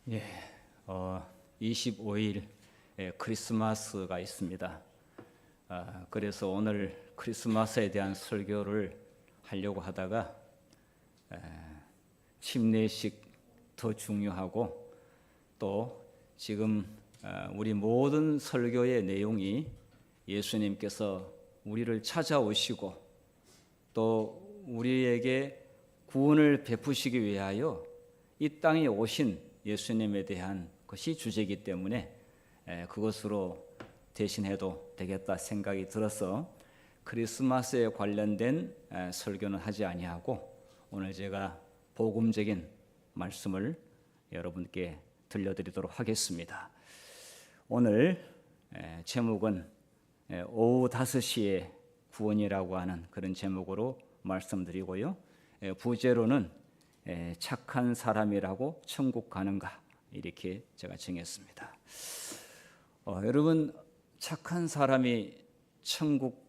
예, 25일 크리스마스가 있습니다. 그래서 오늘 크리스마스에 대한 설교를 하려고 하다가 침례식 더 중요하고 또 지금 우리 모든 설교의 내용이 예수님께서 우리를 찾아오시고 또 우리에게 구원을 베푸시기 위하여 이 땅에 오신 예수님에 대한 것이 주제이기 때문에 그것으로 대신해도 되겠다 생각이 들어서 크리스마스에 관련된 설교는 하지 아니하고 오늘 제가 복음적인 말씀을 여러분께 들려드리도록 하겠습니다. 오늘 제목은 오후 5시에 구원이라고 하는 그런 제목으로 말씀드리고요. 부제로는 착한 사람이라고 천국 가는가 이렇게 제가 정했습니다. 여러분 착한 사람이 천국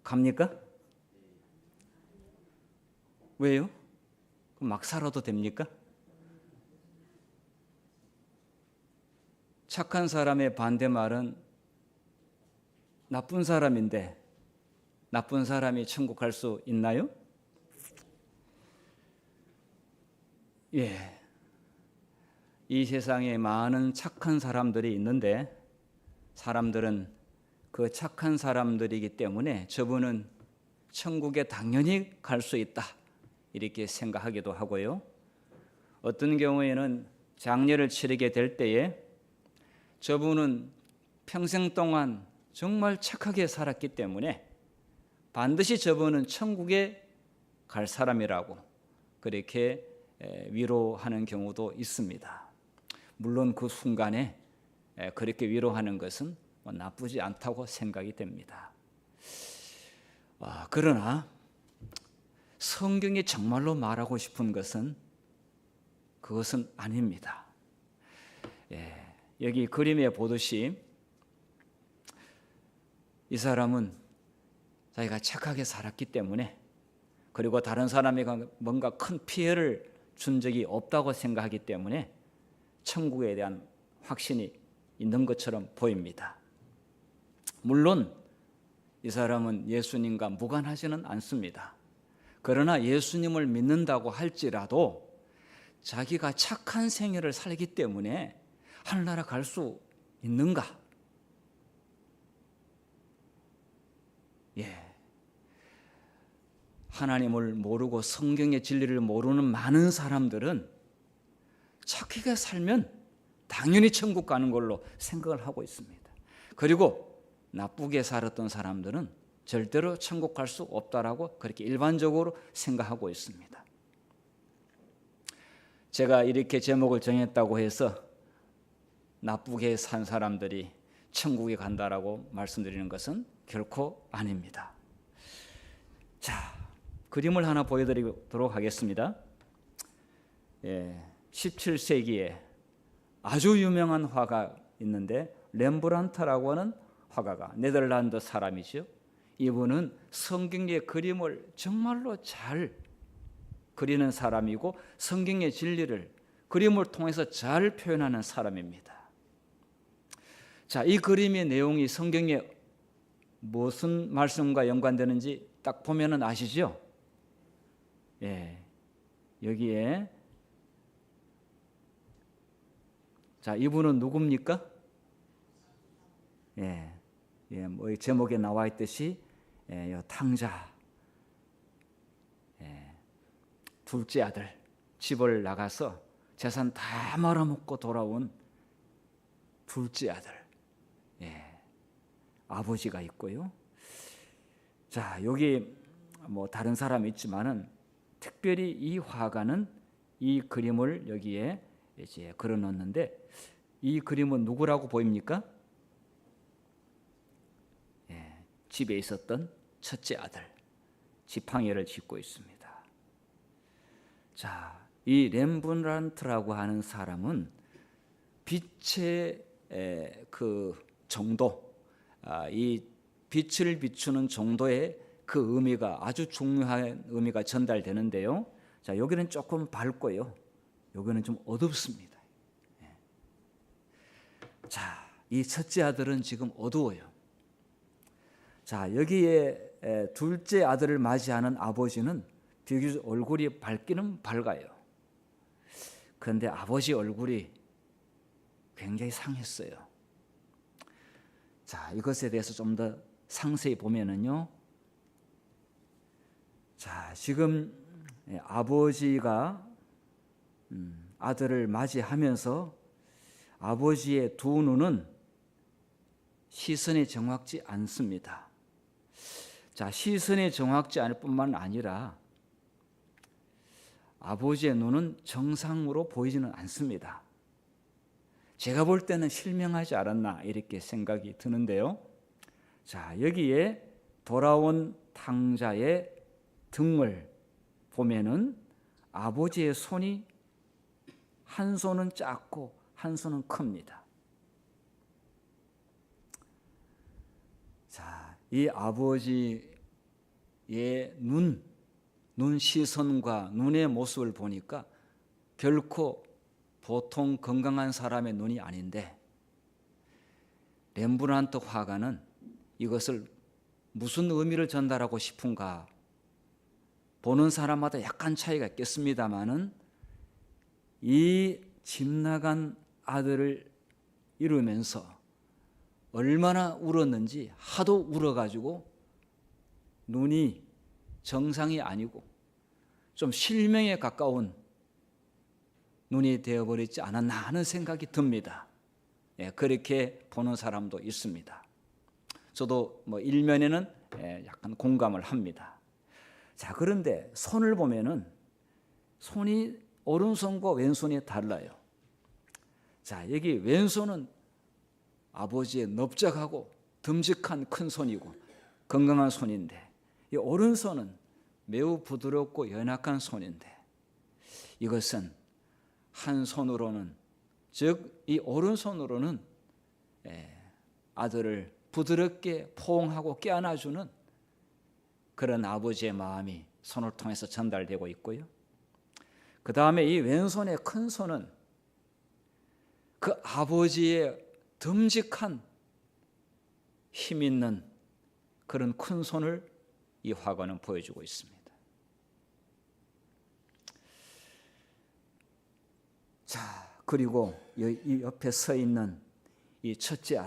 갑니까? 왜요? 막 살아도 됩니까? 착한 사람의 반대말은 나쁜 사람인데 나쁜 사람이 천국 갈 수 있나요? 예, 이 세상에 많은 착한 사람들이 있는데 사람들은 그 착한 사람들이기 때문에 저분은 천국에 당연히 갈 수 있다 이렇게 생각하기도 하고요. 어떤 경우에는 장례를 치르게 될 때에 저분은 평생 동안 정말 착하게 살았기 때문에 반드시 저분은 천국에 갈 사람이라고 그렇게 위로하는 경우도 있습니다. 물론 그 순간에 그렇게 위로하는 것은 나쁘지 않다고 생각이 됩니다. 그러나 성경이 정말로 말하고 싶은 것은 그것은 아닙니다. 여기 그림에 보듯이 이 사람은 자기가 착하게 살았기 때문에 그리고 다른 사람에게 뭔가 큰 피해를 준 적이 없다고 생각하기 때문에 천국에 대한 확신이 있는 것처럼 보입니다. 물론 이 사람은 예수님과 무관하지는 않습니다. 그러나 예수님을 믿는다고 할지라도 자기가 착한 생애를 살기 때문에 하늘나라 갈 수 있는가? 하나님을 모르고 성경의 진리를 모르는 많은 사람들은 착하게 살면 당연히 천국 가는 걸로 생각을 하고 있습니다. 그리고 나쁘게 살았던 사람들은 절대로 천국 갈 수 없다라고 그렇게 일반적으로 생각하고 있습니다. 제가 이렇게 제목을 정했다고 해서 나쁘게 산 사람들이 천국에 간다라고 말씀드리는 것은 결코 아닙니다. 자, 그림을 하나 보여드리도록 하겠습니다. 17세기에 아주 유명한 화가 있는데 렘브란트라고 하는 화가가 네덜란드 사람이죠. 이분은 성경의 그림을 정말로 잘 그리는 사람이고 성경의 진리를 그림을 통해서 잘 표현하는 사람입니다. 자, 이 그림의 내용이 성경에 무슨 말씀과 연관되는지 딱 보면은 아시죠? 여기에 자, 이분은 누굽니까? 뭐 제목에 나와 있듯이 탕자, 둘째 아들, 집을 나가서 재산 다 말아먹고 돌아온 둘째 아들, 아버지가 있고요. 자, 여기 뭐 다른 사람이 있지만은 특별히 이 화가는 이 그림을 여기에 이제 그려놓는데 이 그림은 누구라고 보입니까? 집에 있었던 첫째 아들 지팡이를 짚고 있습니다. 자, 이 렘브란트라고 하는 사람은 빛의 그 정도, 이 빛을 비추는 정도의 그 의미가 아주 중요한 의미가 전달되는데요. 자, 여기는 조금 밝고요. 여기는 좀 어둡습니다. 자, 이 첫째 아들은 지금 어두워요. 자, 여기에 둘째 아들을 맞이하는 아버지는 비교적 얼굴이 밝기는 밝아요. 그런데 아버지 얼굴이 굉장히 상했어요. 자, 이것에 대해서 좀 더 상세히 보면은요. 자, 지금 아버지가 아들을 맞이하면서 아버지의 두 눈은 시선이 정확지 않습니다. 자, 시선이 정확지 않을 뿐만 아니라 아버지의 눈은 정상으로 보이지는 않습니다. 제가 볼 때는 실명하지 않았나 이렇게 생각이 드는데요. 자, 여기에 돌아온 탕자의 등을 보면은 아버지의 손이 한 손은 작고 한 손은 큽니다. 자, 이 아버지의 눈 시선과 눈의 모습을 보니까 결코 보통 건강한 사람의 눈이 아닌데, 렘브란트 화가는 이것을 무슨 의미를 전달하고 싶은가, 보는 사람마다 약간 차이가 있겠습니다마는 이 집 나간 아들을 이루면서 얼마나 울었는지 하도 울어가지고 눈이 정상이 아니고 좀 실명에 가까운 눈이 되어버리지 않았나 하는 생각이 듭니다. 그렇게 보는 사람도 있습니다. 저도 일면에는 약간 공감을 합니다. 자, 그런데 손을 보면은 손이 오른손과 왼손이 달라요. 자, 여기 왼손은 아버지의 넓적하고 듬직한 큰 손이고 건강한 손인데, 이 오른손은 매우 부드럽고 연약한 손인데, 이것은 한 손으로는, 즉 이 오른손으로는 아들을 부드럽게 포옹하고 껴안아주는 그런 아버지의 마음이 손을 통해서 전달되고 있고요. 그 다음에 이 왼손의 큰 손은 그 아버지의 듬직한 힘 있는 그런 큰 손을 이 화가는 보여주고 있습니다. 자, 그리고 이 옆에 서 있는 이 첫째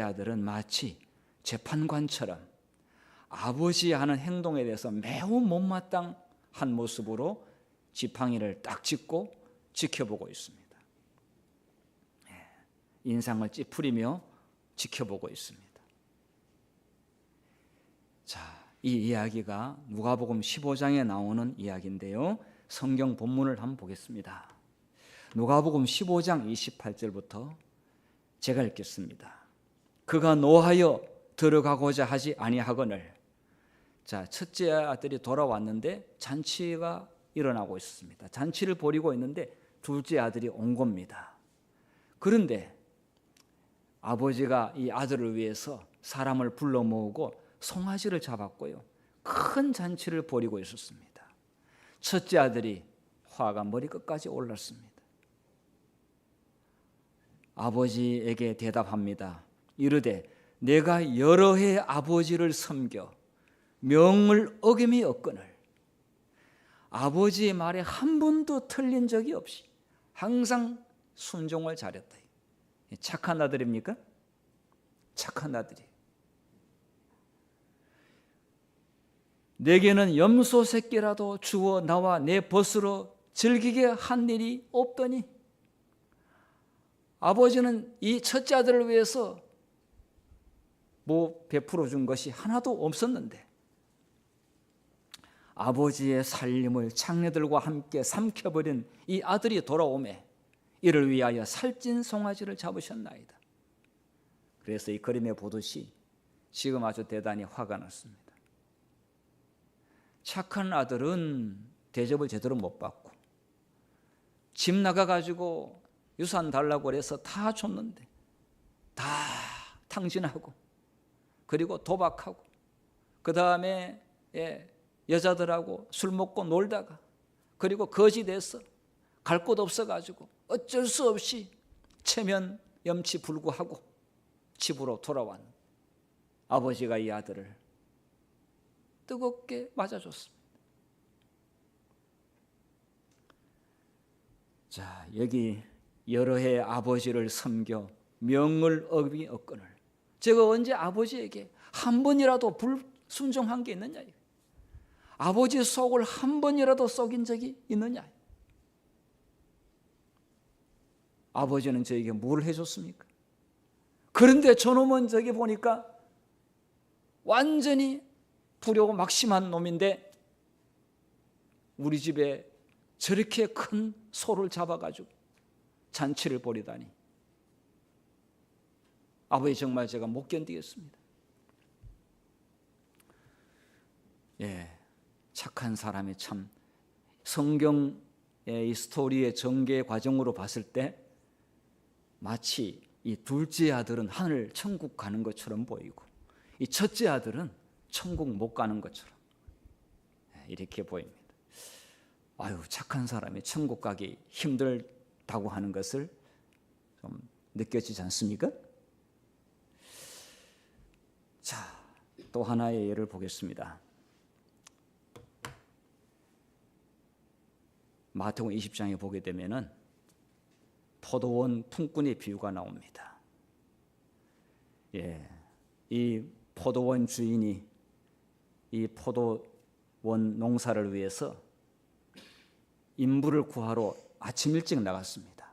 아들은 마치 재판관처럼 아버지 하는 행동에 대해서 매우 못마땅한 모습으로 지팡이를 딱 짚고 지켜보고 있습니다. 인상을 찌푸리며 지켜보고 있습니다. 자, 이 이야기가 누가복음 15장에 나오는 이야기인데요. 성경 본문을 한번 보겠습니다. 누가복음 15장 28절부터 제가 읽겠습니다. 그가 노하여 들어가고자 하지 아니하거늘. 자, 첫째 아들이 돌아왔는데 잔치가 일어나고 있습니다. 잔치를 벌이고 있는데 둘째 아들이 온 겁니다. 그런데 아버지가 이 아들을 위해서 사람을 불러 모으고 송아지를 잡았고요, 큰 잔치를 벌이고 있었습니다. 첫째 아들이 화가 머리끝까지 올랐습니다. 아버지에게 대답합니다. 이르되 내가 여러 해 아버지를 섬겨 명을 어김이 없거늘. 아버지의 말에 한 번도 틀린 적이 없이 항상 순종을 잘했다. 착한 아들입니까? 착한 아들이. 내게는 염소 새끼라도 주어 나와 내 벗으로 즐기게 한 일이 없더니. 아버지는 이 첫째 아들을 위해서 베풀어 준 것이 하나도 없었는데, 아버지의 살림을 장내들과 함께 삼켜버린 이 아들이 돌아오매 이를 위하여 살찐 송아지를 잡으셨나이다. 그래서 이 그림에 보듯이 지금 아주 대단히 화가 났습니다. 착한 아들은 대접을 제대로 못 받고 집 나가가지고 유산 달라고 해서 다 줬는데 다 탕진하고 그리고 도박하고 그 다음에 여자들하고 술 먹고 놀다가 그리고 거지 돼서 갈 곳 없어가지고 어쩔 수 없이 체면 염치 불구하고 집으로 돌아왔 아버지가 이 아들을 뜨겁게 맞아줬습니다. 자, 여기 여러 해 아버지를 섬겨 명을 어기었거늘 제가 언제 아버지에게 한 번이라도 불순종한 게 있느냐? 아버지 속을 한 번이라도 속인 적이 있느냐? 아버지는 저에게 뭘 해줬습니까? 그런데 저놈은 저기 보니까 완전히 불효 막심한 놈인데 우리 집에 저렇게 큰 소를 잡아가지고 잔치를 벌이다니 아버지 정말 제가 못 견디겠습니다. 예, 착한 사람이 참 성경의 이 스토리의 전개 과정으로 봤을 때 마치 이 둘째 아들은 하늘 천국 가는 것처럼 보이고 이 첫째 아들은 천국 못 가는 것처럼 이렇게 보입니다. 아유, 착한 사람이 천국 가기 힘들다고 하는 것을 좀 느껴지지 않습니까? 자, 또 하나의 예를 보겠습니다. 마태복음 20장에 보게 되면은 포도원 품꾼의 비유가 나옵니다. 예, 이 포도원 주인이 이 포도원 농사를 위해서 인부를 구하러 아침 일찍 나갔습니다.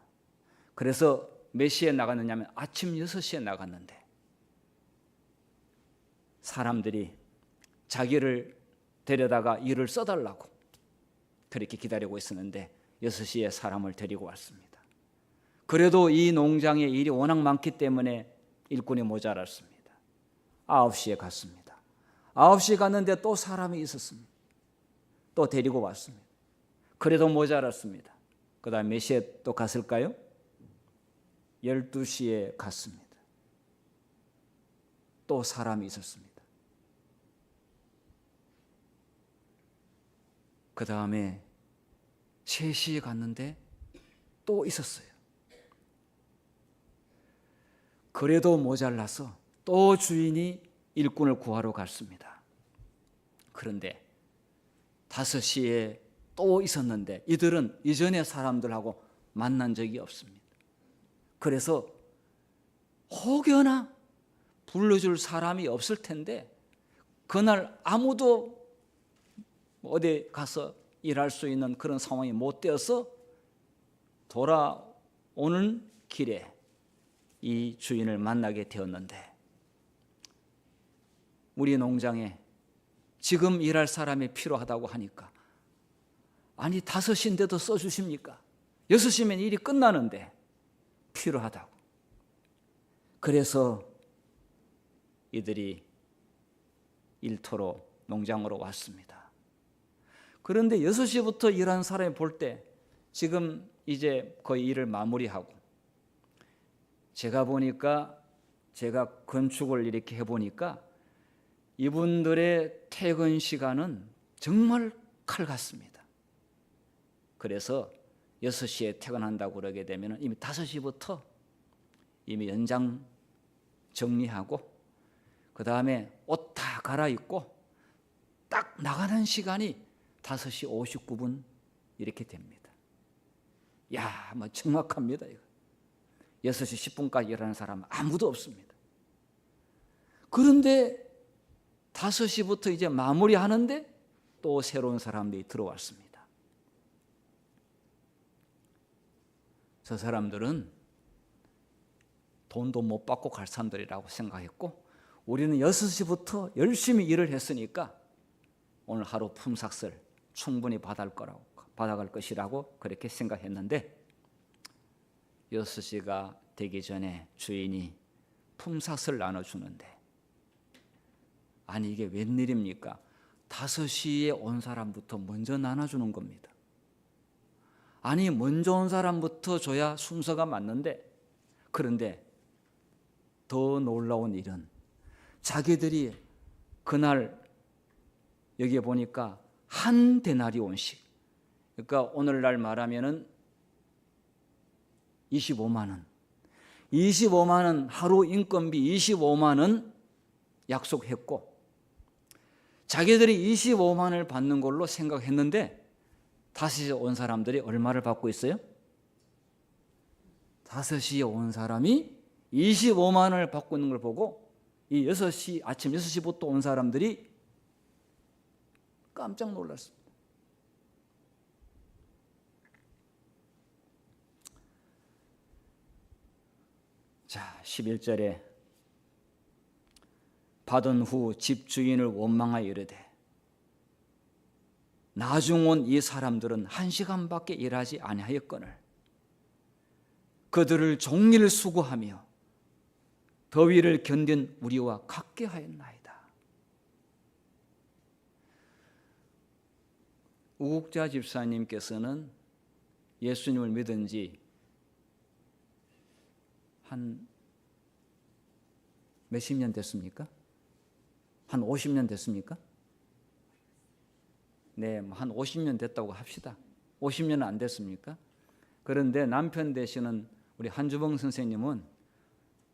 그래서 몇 시에 나갔느냐면 아침 6시에 나갔는데 사람들이 자기를 데려다가 일을 써달라고 그렇게 기다리고 있었는데 6시에 사람을 데리고 왔습니다. 그래도 이 농장에 일이 워낙 많기 때문에 일꾼이 모자랐습니다. 9시에 갔습니다. 9시에 갔는데 또 사람이 있었습니다. 또 데리고 왔습니다. 그래도 모자랐습니다. 그 다음 몇 시에 또 갔을까요? 12시에 갔습니다. 또 사람이 있었습니다. 그 다음에 3시에 갔는데 또 있었어요. 그래도 모자라서 또 주인이 일꾼을 구하러 갔습니다. 그런데 5시에 또 있었는데 이들은 이전에 사람들하고 만난 적이 없습니다. 그래서 혹여나 불러줄 사람이 없을 텐데 그날 아무도 어디 가서 일할 수 있는 그런 상황이 못 되어서 돌아오는 길에 이 주인을 만나게 되었는데 우리 농장에 지금 일할 사람이 필요하다고 하니까 아니 5시인데도 써주십니까? 6시면 일이 끝나는데 필요하다고. 그래서 이들이 일터로 농장으로 왔습니다. 그런데 6시부터 일하는 사람이 볼 때 지금 이제 거의 일을 마무리하고 제가 보니까 제가 건축을 이렇게 해보니까 이분들의 퇴근 시간은 정말 칼 같습니다. 그래서 6시에 퇴근한다고 그러게 되면 이미 5시부터 이미 연장 정리하고 그 다음에 옷 다 갈아입고 딱 나가는 시간이 5시 59분 이렇게 됩니다. 야, 뭐 정확합니다. 이거. 6시 10분까지 일하는 사람은 아무도 없습니다. 그런데 5시부터 이제 마무리하는데 또 새로운 사람들이 들어왔습니다. 저 사람들은 돈도 못 받고 갈 사람들이라고 생각했고 우리는 6시부터 열심히 일을 했으니까 오늘 하루 품삯을 충분히 받아갈 것이라고 그렇게 생각했는데 6시가 되기 전에 주인이 품삯을 나눠주는데 아니 이게 웬일입니까? 5시에 온 사람부터 먼저 나눠주는 겁니다. 아니 먼저 온 사람부터 줘야 순서가 맞는데 그런데 더 놀라운 일은 자기들이 그날 여기에 보니까 한 데나리온씩 그러니까 오늘날 말하면은 25만 원 25만 원 하루 인건비 25만 원 약속했고 자기들이 25만 원을 받는 걸로 생각했는데 다시 온 사람들이 얼마를 받고 있어요? 5시에 온 사람이 25만 원을 받고 있는 걸 보고 이 6시, 아침 6시부터 온 사람들이 깜짝 놀랐습니다. 자, 11절에 받은 후 집주인을 원망하여 이르되 나중 온 이 사람들은 1시간밖에 일하지 아니하였거늘 그들을 종일 수고하며 더위를 견딘 우리와 같게 하였나이다. 우국자 집사님께서는 예수님을 믿은 지 한 몇십 년 됐습니까? 한 50년 됐습니까? 네, 한 50년 됐다고 합시다. 50년은 안 됐습니까? 그런데 남편 되시는 우리 한주봉 선생님은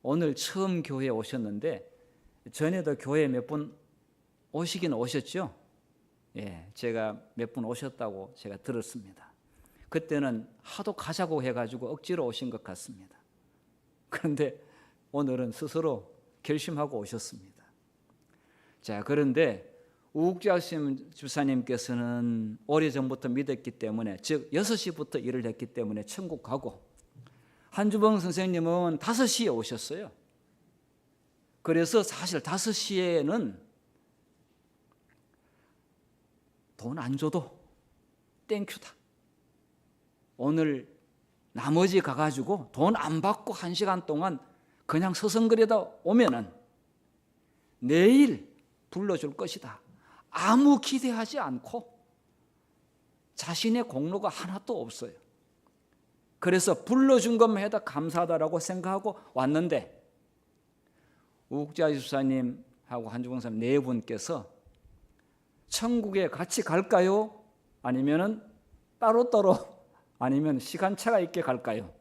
오늘 처음 교회에 오셨는데 전에도 교회에 몇 번 오시긴 오셨죠? 예, 제가 몇 번 오셨다고 제가 들었습니다. 그때는 하도 가자고 해가지고 억지로 오신 것 같습니다. 그런데 오늘은 스스로 결심하고 오셨습니다. 자, 그런데 우국자 집사님께서는 오래전부터 믿었기 때문에 즉 6시부터 일을 했기 때문에 천국 가고 한주봉 선생님은 5시에 오셨어요. 그래서 사실 5시에는 돈 안 줘도 땡큐다. 오늘 나머지 가가지고 돈 안 받고 1시간 동안 그냥 서성거리다 오면은 내일 불러줄 것이다. 아무 기대하지 않고 자신의 공로가 하나도 없어요. 그래서 불러준 것만 해도 감사하다라고 생각하고 왔는데 우국자 집사님하고 한주봉 선생님 네 분께서 천국에 같이 갈까요? 아니면은 따로따로 아니면 시간차가 있게 갈까요?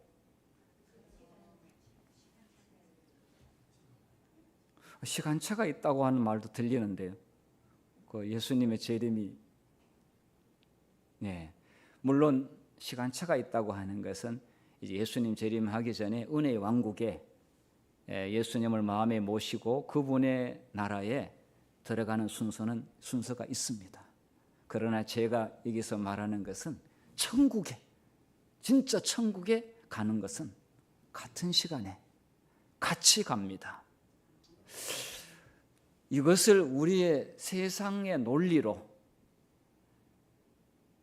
시간차가 있다고 하는 말도 들리는데요. 그 예수님의 재림이 네, 물론 시간차가 있다고 하는 것은 이제 예수님 재림하기 전에 은혜의 왕국에 예수님을 마음에 모시고 그분의 나라에 들어가는 순서가 있습니다. 그러나 제가 여기서 말하는 것은 천국에 진짜 천국에 가는 것은 같은 시간에 같이 갑니다. 이것을 우리의 세상의 논리로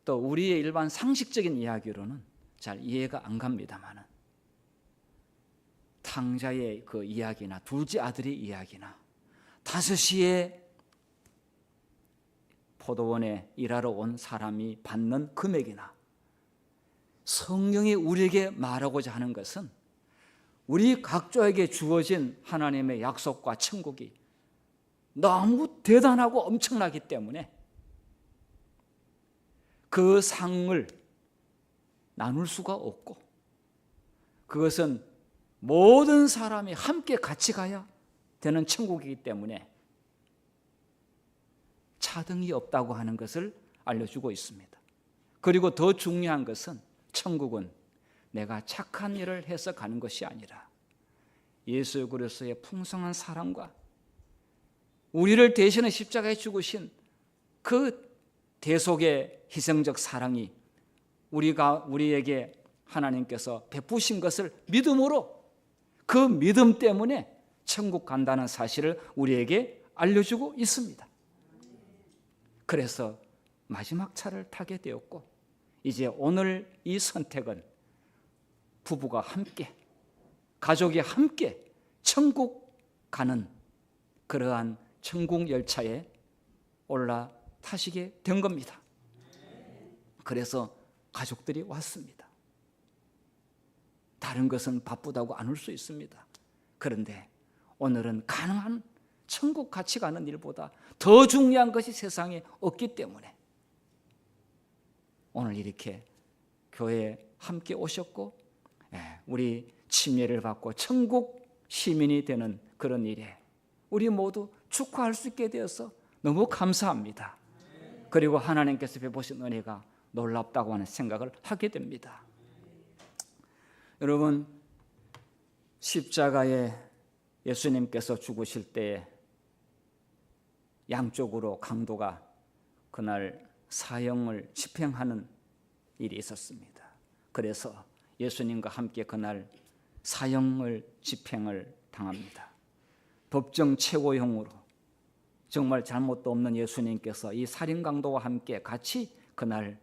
또 우리의 일반 상식적인 이야기로는 잘 이해가 안 갑니다만은 탕자의 그 이야기나 둘째 아들의 이야기나 5시에 포도원에 일하러 온 사람이 받는 금액이나 성경이 우리에게 말하고자 하는 것은 우리 각자에게 주어진 하나님의 약속과 천국이 너무 대단하고 엄청나기 때문에 그 상을 나눌 수가 없고 그것은 모든 사람이 함께 같이 가야 되는 천국이기 때문에 차등이 없다고 하는 것을 알려주고 있습니다. 그리고 더 중요한 것은 천국은 내가 착한 일을 해서 가는 것이 아니라 예수 그리스도의 풍성한 사랑과 우리를 대신해 십자가에 죽으신 그 대속의 희생적 사랑이 우리에게 하나님께서 베푸신 것을 믿음으로 그 믿음 때문에 천국 간다는 사실을 우리에게 알려주고 있습니다. 그래서 마지막 차를 타게 되었고 이제 오늘 이 선택은 부부가 함께 가족이 함께 천국 가는 그러한 천국 열차에 올라타시게 된 겁니다. 그래서 가족들이 왔습니다. 다른 것은 바쁘다고 안 올 수 있습니다. 그런데 오늘은 가능한 천국 같이 가는 일보다 더 중요한 것이 세상에 없기 때문에 오늘 이렇게 교회에 함께 오셨고 우리 침례를 받고 천국 시민이 되는 그런 일에 우리 모두 축하할 수 있게 되어서 너무 감사합니다. 그리고 하나님께서 베푸신 은혜가 놀랍다고 하는 생각을 하게 됩니다. 여러분, 십자가에 예수님께서 죽으실 때에 양쪽으로 강도가 그날 사형을 집행하는 일이 있었습니다. 그래서 예수님과 함께 그날 사형을 집행을 당합니다. 법정 최고형으로 정말 잘못도 없는 예수님께서 이 살인 강도와 함께 같이 그날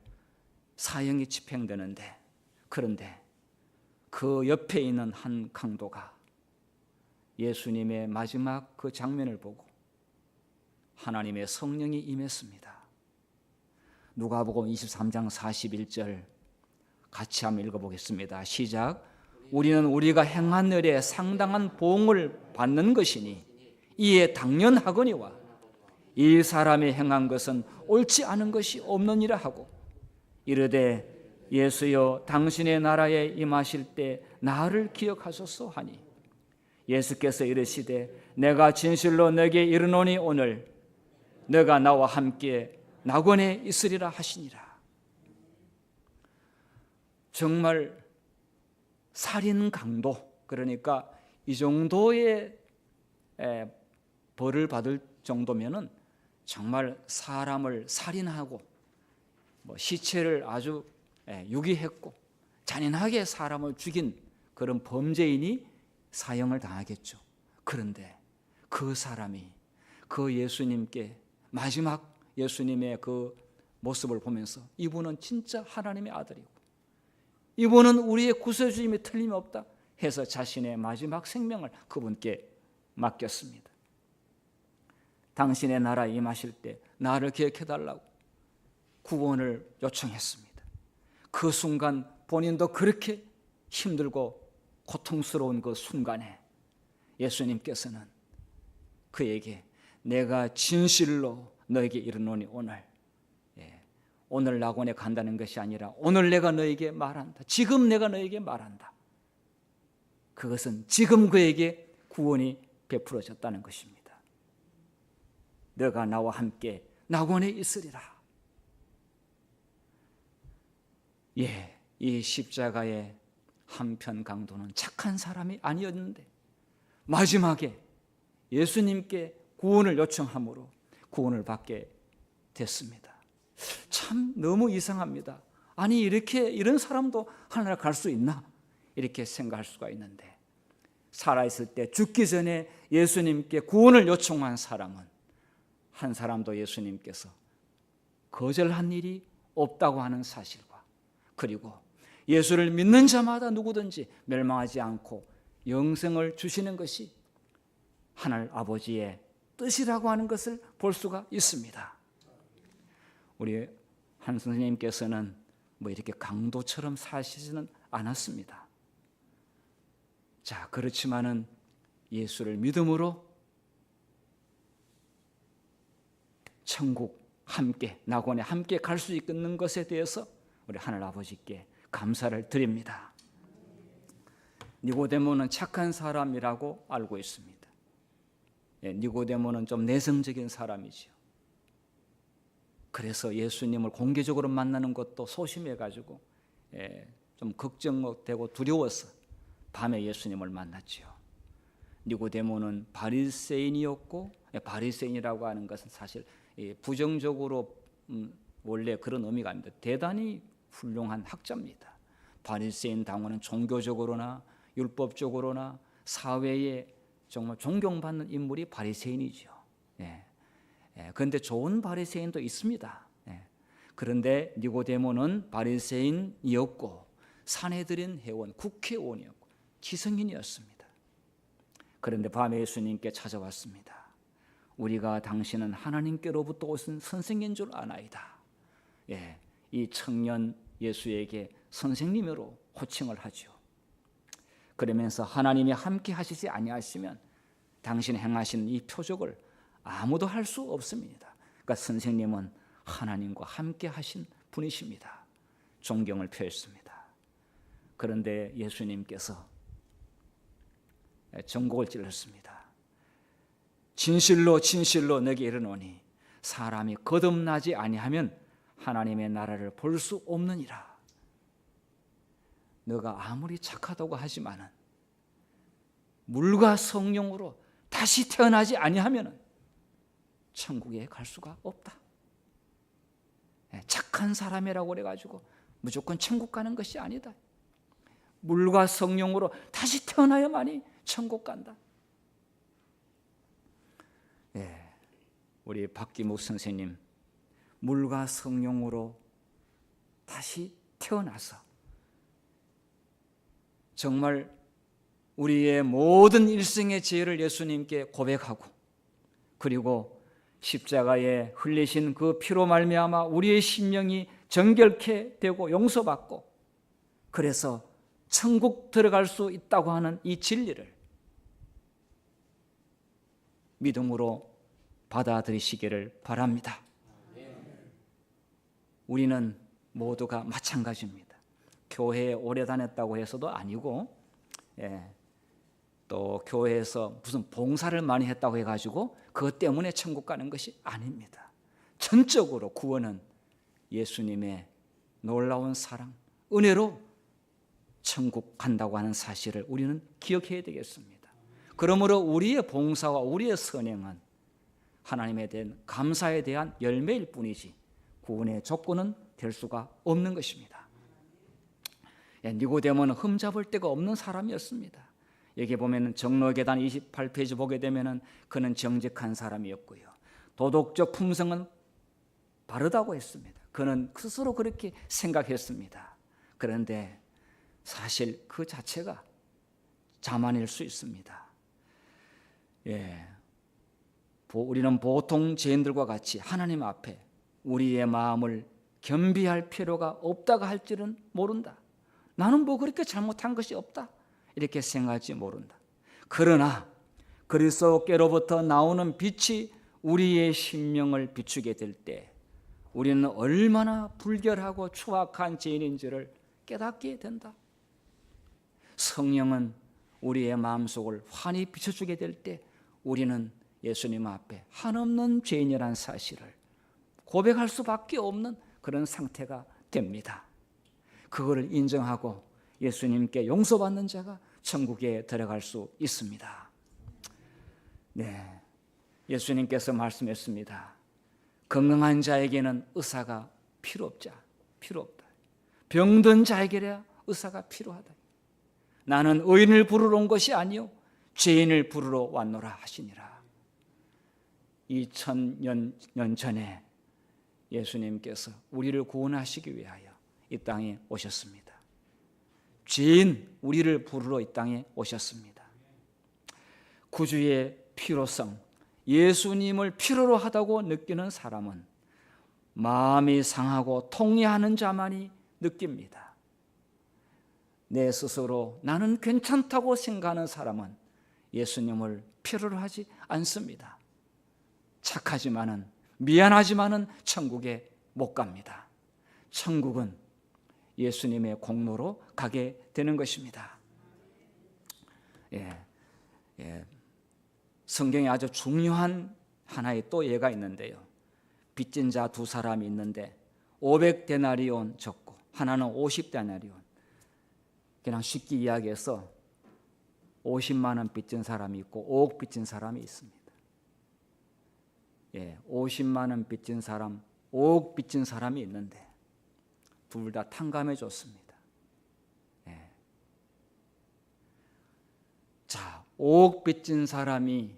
사형이 집행되는데, 그런데 그 옆에 있는 한 강도가 예수님의 마지막 그 장면을 보고 하나님의 성령이 임했습니다. 누가복음 23장 41절 같이 한번 읽어보겠습니다. 시작. 우리는 우리가 행한 일에 상당한 보응을 받는 것이니 이에 당연하거니와 이 사람이 행한 것은 옳지 않은 것이 없느니라 하고 이르되 예수여 당신의 나라에 임하실 때 나를 기억하소서 하니 예수께서 이르시되 내가 진실로 너에게 이르노니 오늘 너가 나와 함께 낙원에 있으리라 하시니라. 정말 살인 강도, 그러니까 이 정도의 벌을 받을 정도면은 정말 사람을 살인하고 시체를 아주 유기했고 잔인하게 사람을 죽인 그런 범죄인이 사형을 당하겠죠. 그런데 그 사람이 그 예수님께 마지막 예수님의 그 모습을 보면서 이분은 진짜 하나님의 아들이고 이분은 우리의 구세주님이 틀림없다 해서 자신의 마지막 생명을 그분께 맡겼습니다. 당신의 나라에 임하실 때 나를 기억해달라고 구원을 요청했습니다. 그 순간 본인도 그렇게 힘들고 고통스러운 그 순간에 예수님께서는 그에게 내가 진실로 너에게 이르노니 오늘 낙원에 간다는 것이 아니라 오늘 내가 너에게 말한다. 지금 내가 너에게 말한다. 그것은 지금 그에게 구원이 베풀어졌다는 것입니다. 너가 나와 함께 낙원에 있으리라. 이 십자가의 한편 강도는 착한 사람이 아니었는데 마지막에 예수님께 구원을 요청함으로 구원을 받게 됐습니다. 참 너무 이상합니다. 아니 이런 사람도 하늘에 갈 수 있나? 이렇게 생각할 수가 있는데 살아있을 때 죽기 전에 예수님께 구원을 요청한 사람은 한 사람도 예수님께서 거절한 일이 없다고 하는 사실과 그리고 예수를 믿는 자마다 누구든지 멸망하지 않고 영생을 주시는 것이 하늘 아버지의 뜻이라고 하는 것을 볼 수가 있습니다. 우리 한 선생님께서는 이렇게 강도처럼 사시지는 않았습니다. 자, 그렇지만은 예수를 믿음으로 천국 함께 낙원에 함께 갈 수 있는 것에 대해서 우리 하늘 아버지께 감사를 드립니다. 니고데모는 착한 사람이라고 알고 있습니다. 니고데모는 좀 내성적인 사람이죠. 그래서 예수님을 공개적으로 만나는 것도 소심해가지고 좀 걱정되고 두려워서 밤에 예수님을 만났죠. 니고데모는 바리새인이었고 바리새인이라고 하는 것은 사실 부정적으로 원래 그런 의미가 아닙니다. 대단히 훌륭한 학자입니다. 바리새인 당원은 종교적으로나 율법적으로나 사회에 정말 존경받는 인물이 바리새인이죠. 그런데 좋은 바리새인도 있습니다. 그런데 니고데모는 바리새인이었고 사내들인 회원, 국회의원이었고 지성인이었습니다. 그런데 밤에 예수님께 찾아왔습니다. 우리가 당신은 하나님께로부터 오신 선생인 줄 아나이다. 이 청년 예수에게 선생님으로 호칭을 하죠. 그러면서 하나님이 함께 하시지 아니하시면 당신 행하신 이 표적을 아무도 할 수 없습니다. 그러니까 선생님은 하나님과 함께 하신 분이십니다. 존경을 표했습니다. 그런데 예수님께서 전곡을 찔렀습니다. 진실로 진실로 내게 이르노니 사람이 거듭나지 아니하면 하나님의 나라를 볼 수 없느니라. 너가 아무리 착하다고 하지만은 물과 성령으로 다시 태어나지 아니하면 천국에 갈 수가 없다. 착한 사람이라고 그래가지고 무조건 천국 가는 것이 아니다. 물과 성령으로 다시 태어나야만이 천국 간다. 우리 박기묵 선생님, 물과 성령으로 다시 태어나서 정말 우리의 모든 일생의 죄를 예수님께 고백하고, 그리고 십자가에 흘리신 그 피로 말미암아 우리의 심령이 정결케 되고 용서받고, 그래서 천국 들어갈 수 있다고 하는 이 진리를 믿음으로 받아들이시기를 바랍니다. 우리는 모두가 마찬가지입니다. 교회에 오래 다녔다고 해서도 아니고, 또 교회에서 무슨 봉사를 많이 했다고 해가지고 그것 때문에 천국 가는 것이 아닙니다. 전적으로 구원은 예수님의 놀라운 사랑, 은혜로 천국 간다고 하는 사실을 우리는 기억해야 되겠습니다. 그러므로 우리의 봉사와 우리의 선행은 하나님에 대한 감사에 대한 열매일 뿐이지 구원의 조건은 될 수가 없는 것입니다. 니고데모는 흠잡을 데가 없는 사람이었습니다. 여기 보면 정로계단 28페이지 보게 되면 그는 정직한 사람이었고요, 도덕적 품성은 바르다고 했습니다. 그는 스스로 그렇게 생각했습니다. 그런데 사실 그 자체가 자만일 수 있습니다. 우리는 보통 죄인들과 같이 하나님 앞에 우리의 마음을 겸비할 필요가 없다가 할지는 모른다. 나는 뭐 그렇게 잘못한 것이 없다, 이렇게 생각할지 모른다. 그러나 그리스도께로부터 나오는 빛이 우리의 심령을 비추게 될 때 우리는 얼마나 불결하고 추악한 죄인인지를 깨닫게 된다. 성령은 우리의 마음속을 환히 비춰주게 될 때 우리는 예수님 앞에 한없는 죄인이라는 사실을 고백할 수밖에 없는 그런 상태가 됩니다. 그거를 인정하고 예수님께 용서받는 자가 천국에 들어갈 수 있습니다. 예수님께서 말씀했습니다. 건강한 자에게는 의사가 필요 없다. 병든 자에게야 의사가 필요하다. 나는 의인을 부르러 온 것이 아니요 죄인을 부르러 왔노라 하시니라. 2000년 전에 예수님께서 우리를 구원하시기 위하여 이 땅에 오셨습니다. 죄인 우리를 부르러 이 땅에 오셨습니다. 구주의 필요성, 예수님을 필요로 하다고 느끼는 사람은 마음이 상하고 통회하는 자만이 느낍니다. 내 스스로 나는 괜찮다고 생각하는 사람은 예수님을 필요로 하지 않습니다. 착하지만은, 미안하지만은 천국에 못 갑니다. 천국은 예수님의 공로로 가게 되는 것입니다. 성경에 아주 중요한 하나의 또 예가 있는데요. 빚진 자 두 사람이 있는데 500데나리온 졌고 하나는 50데나리온. 그냥 쉽게 이야기해서 50만 원 빚진 사람이 있고 5억 빚진 사람이 있습니다. 50만 원 빚진 사람, 5억 빚진 사람이 있는데 둘 다 탕감해 줬습니다. 자, 5억 빚진 사람이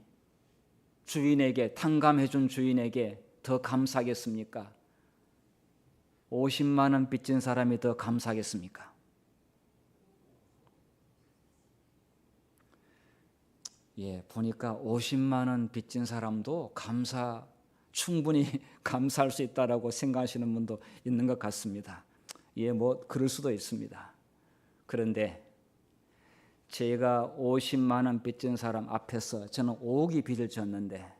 주인에게, 탕감해 준 주인에게 더 감사하겠습니까? 50만 원 빚진 사람이 더 감사하겠습니까? 보니까 50만 원 빚진 사람도 충분히 감사할 수 있다라고 생각하시는 분도 있는 것 같습니다. 뭐 그럴 수도 있습니다. 그런데 제가 50만 원 빚진 사람 앞에서 저는 5억이 빚을 졌는데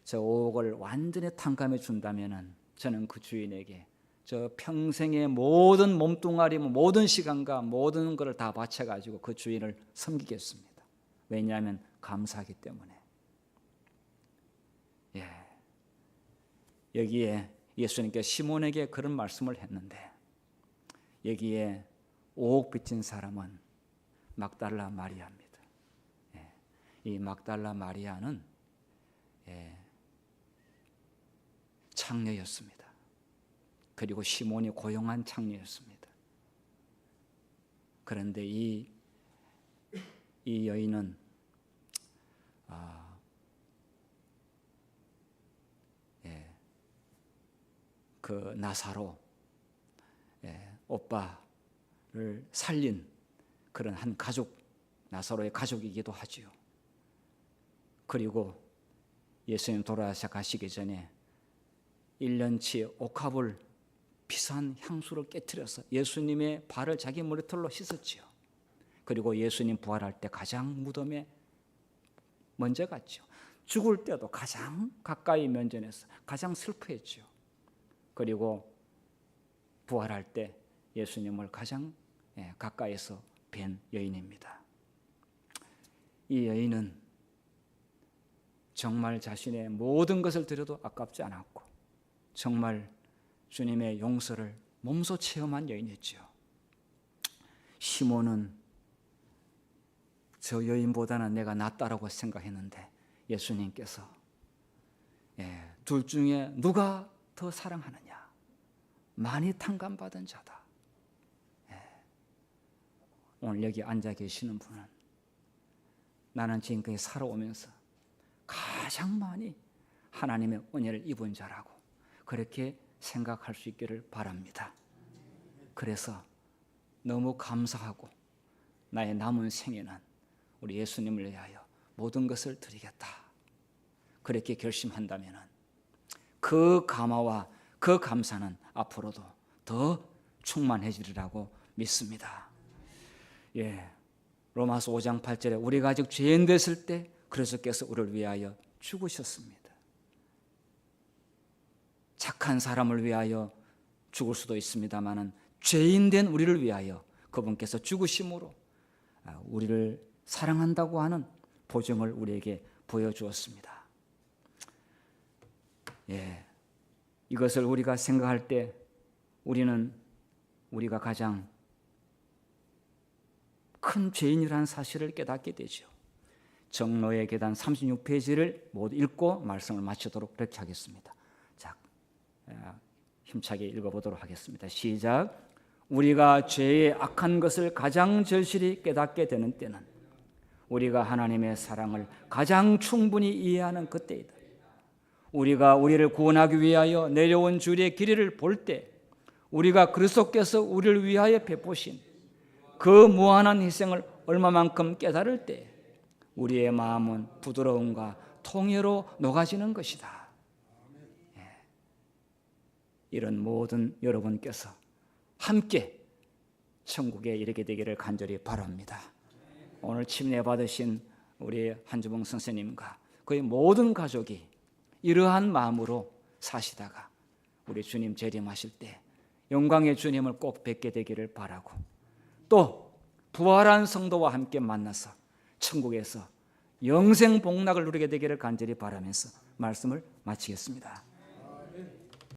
저 5억을 완전히 탕감해 준다면은 저는 그 주인에게 저 평생의 모든 몸뚱아리, 모든 시간과 모든 것을 다 바쳐가지고 그 주인을 섬기겠습니다. 왜냐하면 감사하기 때문에. 여기에 예수님께 시몬에게 그런 말씀을 했는데, 여기에 5억 빚진 사람은 막달라 마리아입니다. 이 막달라 마리아는 창녀였습니다. 그리고 시몬이 고용한 창녀였습니다. 그런데 이 여인은 그 나사로 오빠를 살린 그런 한 가족, 나사로의 가족이기도 하지요. 그리고 예수님 돌아가시기 전에 1년치 옥합을 비싼 향수를 깨뜨려서 예수님의 발을 자기 머리털로 씻었지요. 그리고 예수님 부활할 때 가장 무덤에 먼저 갔죠. 죽을 때도 가장 가까이 면전해서 가장 슬퍼했죠. 그리고 부활할 때 예수님을 가장 가까이서 뵌 여인입니다. 이 여인은 정말 자신의 모든 것을 드려도 아깝지 않았고 정말 주님의 용서를 몸소 체험한 여인이었죠. 시몬은 저 여인보다는 내가 낫다라고 생각했는데 예수님께서 둘 중에 누가 더 사랑하느냐? 많이 탕감받은 자다. 오늘 여기 앉아 계시는 분은 나는 지금까지 살아오면서 가장 많이 하나님의 은혜를 입은 자라고 그렇게 생각할 수 있기를 바랍니다. 그래서 너무 감사하고 나의 남은 생에는 우리 예수님을 위하여 모든 것을 드리겠다. 그렇게 결심한다면 그 감화와 그 감사는 앞으로도 더 충만해지리라고 믿습니다. 로마서 5장 8절에 우리가 아직 죄인 됐을 때 그리스도께서 우리를 위하여 죽으셨습니다. 착한 사람을 위하여 죽을 수도 있습니다만 죄인 된 우리를 위하여 그분께서 죽으심으로 우리를 사랑한다고 하는 보증을 우리에게 보여주었습니다. 이것을 우리가 생각할 때 우리가 가장 큰 죄인이라는 사실을 깨닫게 되죠. 정로의 계단 36페이지를 모두 읽고 말씀을 마치도록 그렇게 하겠습니다. 자, 힘차게 읽어보도록 하겠습니다. 시작. 우리가 죄의 악한 것을 가장 절실히 깨닫게 되는 때는 우리가 하나님의 사랑을 가장 충분히 이해하는 그때이다. 우리가 우리를 구원하기 위하여 내려온 주의 길이를 볼 때 우리가 그리스도께서 우리를 위하여 베푸신 그 무한한 희생을 얼마만큼 깨달을 때 우리의 마음은 부드러움과 통회로 녹아지는 것이다. 이런 모든 여러분께서 함께 천국에 이르게 되기를 간절히 바랍니다. 오늘 침례 받으신 우리 한주봉 선생님과 그의 모든 가족이 이러한 마음으로 사시다가 우리 주님 재림하실 때 영광의 주님을 꼭 뵙게 되기를 바라고 또 부활한 성도와 함께 만나서 천국에서 영생 복락을 누리게 되기를 간절히 바라면서 말씀을 마치겠습니다.